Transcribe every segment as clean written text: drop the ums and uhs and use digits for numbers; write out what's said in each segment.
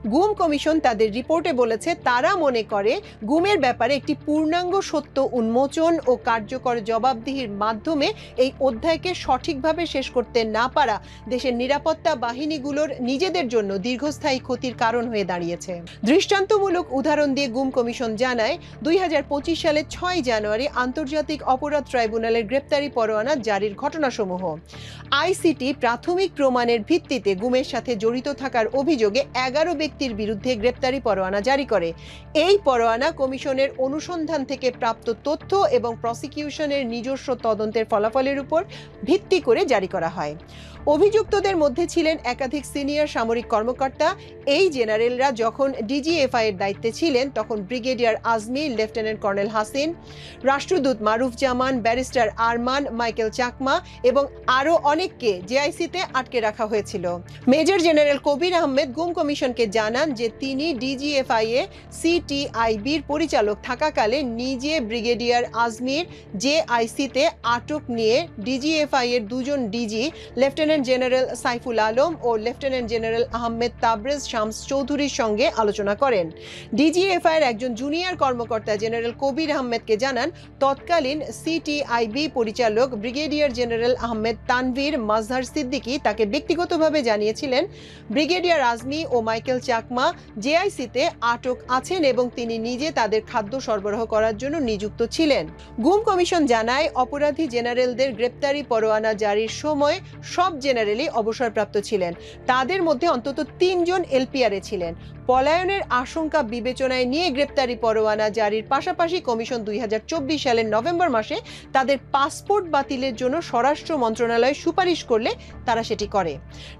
গুম কমিশন তাদের রিপোর্টে বলেছে তারা মনে করে গুমের ব্যাপারে একটি পূর্ণাঙ্গ সত্য উন্মোচন ও কার্যকর জবাবদিহির মাধ্যমে এই অধ্যায়কে সঠিকভাবে শেষ করতে না পারা দেশের নিরাপত্তা বাহিনীগুলোর নিজেদের জন্য দীর্ঘস্থায়ী ক্ষতির কারণ হয়ে দাঁড়িয়েছে। দৃষ্টান্তমূলক উদাহরণ দিয়ে গুম কমিশন জানায় 2025 সালের 6 জানুয়ারি আন্তর্জাতিক অপরাধ ট্রাইব্যুনালের গ্রেপ্তারি পরোয়ানা জারির ঘটনাসমূহ। আইসিটি প্রাথমিক প্রমাণের ভিত্তিতে গুমের সাথে জড়িত থাকার অভিযোগে 11 ব্যক্তির বিরুদ্ধে গ্রেপ্তারি পরোয়ানা জারি করে। এই পরোয়ানা কমিশনের অনুসন্ধান থেকে প্রাপ্ত তথ্য এবং প্রসিকিউশনের নিজস্ব তদন্তের ফলাফলের উপর ভিত্তি করে জারি করা হয়। অভিযুক্তদের মধ্যে ছিলেন একাধিক সিনিয়র সামরিক কর্মকর্তা। এই জেনারেলরা যখন ডিজিএফআই এর দায়িত্বে ছিলেন তখন brigadier Azmi, lieutenant colonel Hasin, রাষ্ট্রদূত মারুফ জামান, ব্যারিস্টার আরমান, মাইকেল চাকমা এবং আরও অনেককে জেআইসিতে আটকে রাখা হয়েছিল। মেজর জেনারেল কবির আহমেদ গুম কমিশনকে জানান যে তিনি ডিজিএফআই এ সিটিআইবির পরিচালক থাকাকালে নিজে ব্রিগেডিয়ার আজমির জেআইসিতে আটক নিয়ে ডিজিএফআই এর দুজন DG lieutenant general Saiful Alam ও লেফটেন্যান্ট জেনারেল আহমেদ তাবরেজ শামস চৌধুরীর সঙ্গে আলোচনা করেন। ডিজিএফআই এর একজন জুনিয়র কর্মকর্তা জেনারেল কবির আহমেদকে জানান তৎকালীন সিটিআইবি পরিচালক ব্রিগেডিয়ার জেনারেল আহমেদ তানভীর মাজহার সিদ্দিকী তাকে ব্যক্তিগতভাবে জানিয়েছিলেন ব্রিগেডিয়ার আজমি ও মাইকেল চাকমা জেআইসিতে আটক আছেন এবং তিনি নিজে তাদের খাদ্য সরবরাহ করার জন্য নিযুক্ত ছিলেন। গুম কমিশন জানায় অপরাধী জেনারেলদের গ্রেপ্তারি পরোয়ানা জারির সময় সব জেনারেলই অবসরপ্রাপ্ত ছিলেন। তাদের মধ্যে অন্তত 3 জন এলপিআরে ছিলেন। পলায়নের আশঙ্কা বিবেচনায় নিয়ে গ্রেপ্তারি পরোয়ানা জারির পাশাপাশি কমিশন 2024 সালের নভেম্বর মাসে তাদের পাসপোর্ট বাতিলের জন্য স্বরাষ্ট্র মন্ত্রণালয় সুপারিশ করলে তারা সেটি করে।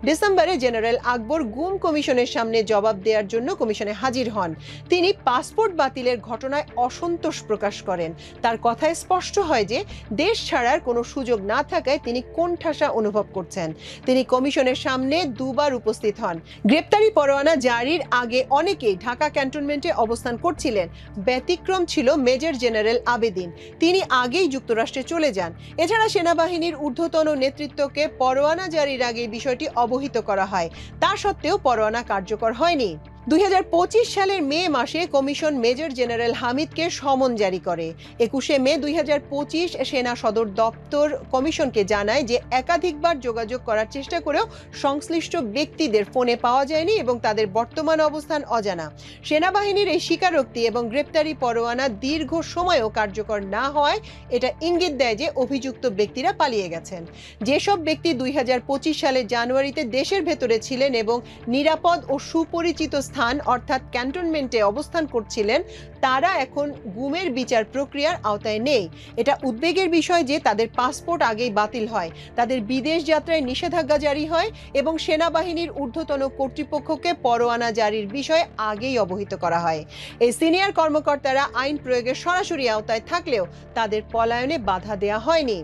ডিসেম্বরে জেনারেল আকবর গুম কমিশনের সামনে জবাব দেওয়ার জন্য কমিশনে হাজির হন। তিনি পাসপোর্ট বাতিলের ঘটনায় অসন্তোষ প্রকাশ করেন। তার কথায় স্পষ্ট হয় যে দেশ ছাড়ার কোনো সুযোগ না থাকায় তিনি কোণঠাসা অনুভব করছেন। তিনি কমিশনের সামনে দুবার উপস্থিত হন। গ্রেপ্তারি পরোয়ানা জারির আগে অনেকেই ঢাকা ক্যান্টনমেন্টে অবস্থান করছিলেন। ব্যতিক্রম ছিল মেজর জেনারেল আবেদিন। তিনি আগেই যুক্তরাষ্ট্রে চলে যান। এছাড়া সেনাবাহিনীর ঊর্ধ্বতন নেতৃত্বকে পরোয়ানা জারির আগে বিষয়টি অবহিত করা হয়। তা সত্ত্বেও পরোয়ানা কার্যকর হয়নি। 2025 সালের মে মাসে কমিশন মেজর জেনারেল হামিদকে সমন জারি করে। 21 মে 2025 সেনা সদর দপ্তর কমিশনকে জানায় যে একাধিকবার যোগাযোগ করার চেষ্টা করেও সংশ্লিষ্ট ব্যক্তিদের ফোনে পাওয়া যায়নি এবং তাদের বর্তমান অবস্থান অজানা। সেনাবাহিনীর এই স্বীকারোক্তি এবং গ্রেপ্তারি পরোয়ানা দীর্ঘ সময়ও কার্যকর না হওয়ায় এটা ইঙ্গিত দেয় যে অভিযুক্ত ব্যক্তিরা পালিয়ে গেছেন। যেসব ব্যক্তি 2025 সালের জানুয়ারিতে দেশের ভেতরে ছিলেন এবং নিরাপদ ও সুপরিচিত স্থান অর্থাৎ ক্যান্টনমেন্টে অবস্থান করছিলেন তারা এখন গুমের বিচার প্রক্রিয়ার আওতায় নেই। এটা উদ্বেগের বিষয় যে তাদের পাসপোর্ট আগেই বাতিল হয়, তাদের বিদেশ যাত্রায় নিষেধাজ্ঞা জারি হয় এবং সেনাবাহিনীর ঊর্ধ্বতন কর্তৃপক্ষকে পরোয়ানা জারির বিষয়ে আগেই অবহিত করা হয়। এই সিনিয়র কর্মকর্তারা আইন প্রয়োগের সরাসরি আওতায় থাকলেও তাদের পলায়নে বাধা দেওয়া হয়নি।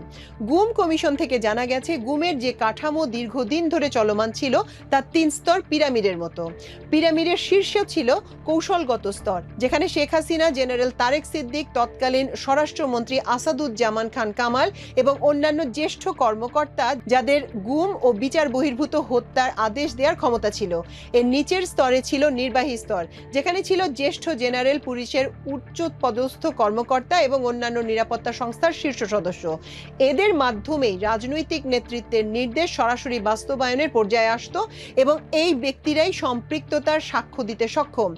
গুম কমিশন থেকে জানা গেছে গুমের যে কাঠামো দীর্ঘদিন ধরে চলমান ছিল তা 3 স্তর পিরামিডের মতো। পিরামিডের শীর্ষে ছিল কৌশলগত স্তর, যেখানে শেখ হাসিনা, জেনারেল তারেক সিদ্দিক, তৎকালীন স্বরাষ্ট্রমন্ত্রী আসাদুজ্জামান খান কামাল এবং অন্যান্য জ্যেষ্ঠ কর্মকর্তা যাদের গুম ও বিচার বহির্ভূত হত্যার আদেশ দেওয়ার ক্ষমতা ছিল। এর নিচের স্তরে ছিল নির্বাহী স্তর, যেখানে ছিল জ্যেষ্ঠ জেনারেল, পুলিশের উচ্চ পদস্থ কর্মকর্তা এবং অন্যান্য নিরাপত্তা সংস্থার শীর্ষ সদস্য। এদের মাধ্যমেই রাজনৈতিক নেতৃত্বের নির্দেশ সরাসরি বাস্তবায়নের পর্যায়ে আসতো এবং এই ব্যক্তিরাই সম্পৃক্ততার সাক্ষ্য দিতে সক্ষম।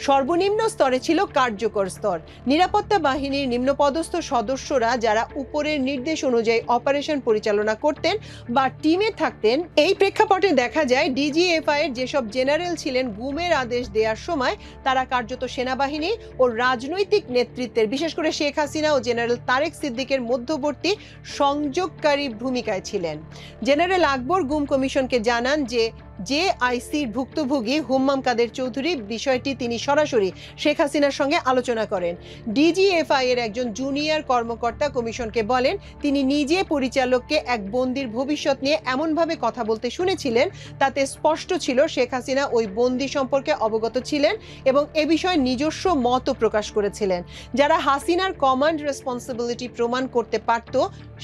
সর্বনিম্ন স্তরে ছিল কার্যকর স্তর, নিরাপত্তা বাহিনীর নিম্নপদস্থ সদস্যরা যারা উপরের নির্দেশ অনুযায়ী অপারেশন পরিচালনা করতেন বা টিমে থাকতেন। এই প্রেক্ষাপটে দেখা যায় ডিজিএফআই এর যেসব জেনারেল ছিলেন গুমের আদেশ দেওয়ার সময় তারা কার্যত সেনাবাহিনী ও রাজনৈতিক নেতৃত্বের, বিশেষ করে শেখ হাসিনা ও জেনারেল তারেক সিদ্দিকের মধ্যবর্তী সংযোগকারী ভূমিকায় ছিলেন। জেনারেল আকবর গুম কমিশনকে জানান যে জেআইসির ভুক্তভোগী হুম্মাম কাদের চৌধুরী বিষয়টি তিনি সরাসরি শেখ হাসিনার সঙ্গে আলোচনা করেন। ডিজিএফআই এর একজন জুনিয়র কর্মকর্তা কমিশনকে বলেন তিনি নিজে পরিচালককে এক বন্দির ভবিষ্যৎ নিয়ে এমনভাবে কথা বলতে শুনেছিলেন তাতে স্পষ্ট ছিল শেখ হাসিনা ওই বন্দি সম্পর্কে অবগত ছিলেন এবং এ বিষয়ে নিজস্ব মত প্রকাশ করেছিলেন। যারা হাসিনার কমান্ড রেসপন্সিবিলিটি প্রমাণ করতে পারত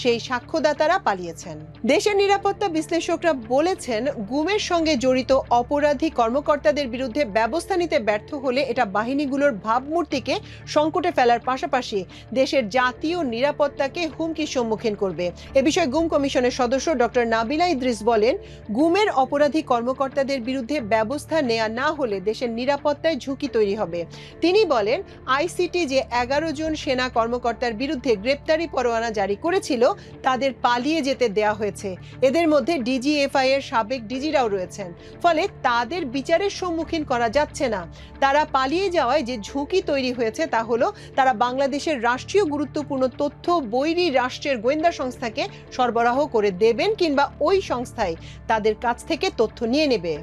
সেই সাক্ষ্যদাতারা পালিয়েছেন। দেশের নিরাপত্তা বিশ্লেষকরা বলেছেন গুমের সঙ্গে সঙ্গে জড়িত অপরাধী কর্মকর্তাদের বিরুদ্ধে ব্যবস্থা নিতে ব্যর্থ হলে এটা বাহিনীগুলোর ভাবমূর্তিকে সংকটে ফেলার পাশাপাশি দেশের জাতীয় নিরাপত্তাকে হুমকির সম্মুখীন করবে। এ বিষয়ে গুম কমিশনের সদস্য ডক্টর নাবিলা ইদ্রিস বলেন, গুমের অপরাধী কর্মকর্তাদের বিরুদ্ধে ব্যবস্থা নেওয়া না হলে দেশের নিরাপত্তায় ঝুঁকি তৈরি হবে। তিনি বলেন, আইসিটি যে 11 জন সেনা কর্মকর্তার বিরুদ্ধে গ্রেপ্তারি পরোয়ানা জারি করেছিল তাদের পালিয়ে যেতে দেয়া হয়েছে। এদের মধ্যে ডিজিএফআই এর সাবেক ডিজিরাও রয়েছেন। ফলে তাদের বিচারের সম্মুখীন করা যাচ্ছে না। তারা পালিয়ে যাওয়ায় যে ঝুঁকি তৈরি হয়েছে তা হলো তারা বাংলাদেশের রাষ্ট্রীয় গুরুত্বপূর্ণ তথ্য বৈরী রাষ্ট্রের গোয়েন্দা সংস্থাকে সরবরাহ করে দেবেন কিংবা ওই সংস্থাই তাদের কাছ থেকে তথ্য নিয়ে নেবে।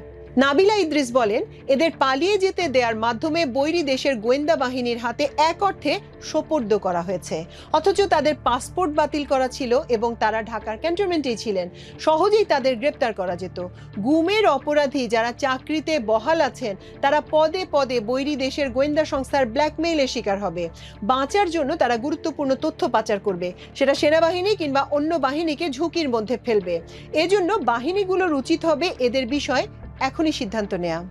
নাবিলা ইদ্রিস বলেন, এদের পালিয়ে যেতে দেওয়ার মাধ্যমে বৈরী দেশের গোয়েন্দা বাহিনীর হাতে এক অর্থে সোপর্দ করা হয়েছে, অথচ তাদের পাসপোর্ট বাতিল করা ছিল এবং তারা ঢাকার ক্যান্টনমেন্টেই ছিলেন। সহজেই তাদের গ্রেপ্তার করা যেত। গুমের অপরাধী যারা চাকরিতে বহাল আছেন তারা পদে পদে বৈরী দেশের গোয়েন্দা সংস্থার ব্ল্যাকমেইলের শিকার হবে। বাঁচার জন্য তারা গুরুত্বপূর্ণ তথ্য পাচার করবে, সেটা সেনাবাহিনী কিংবা অন্য বাহিনীকে ঝুঁকির মধ্যে ফেলবে। এজন্য বাহিনীগুলোর উচিত হবে এদের বিষয়ে এখনই সিদ্ধান্ত নেওয়া।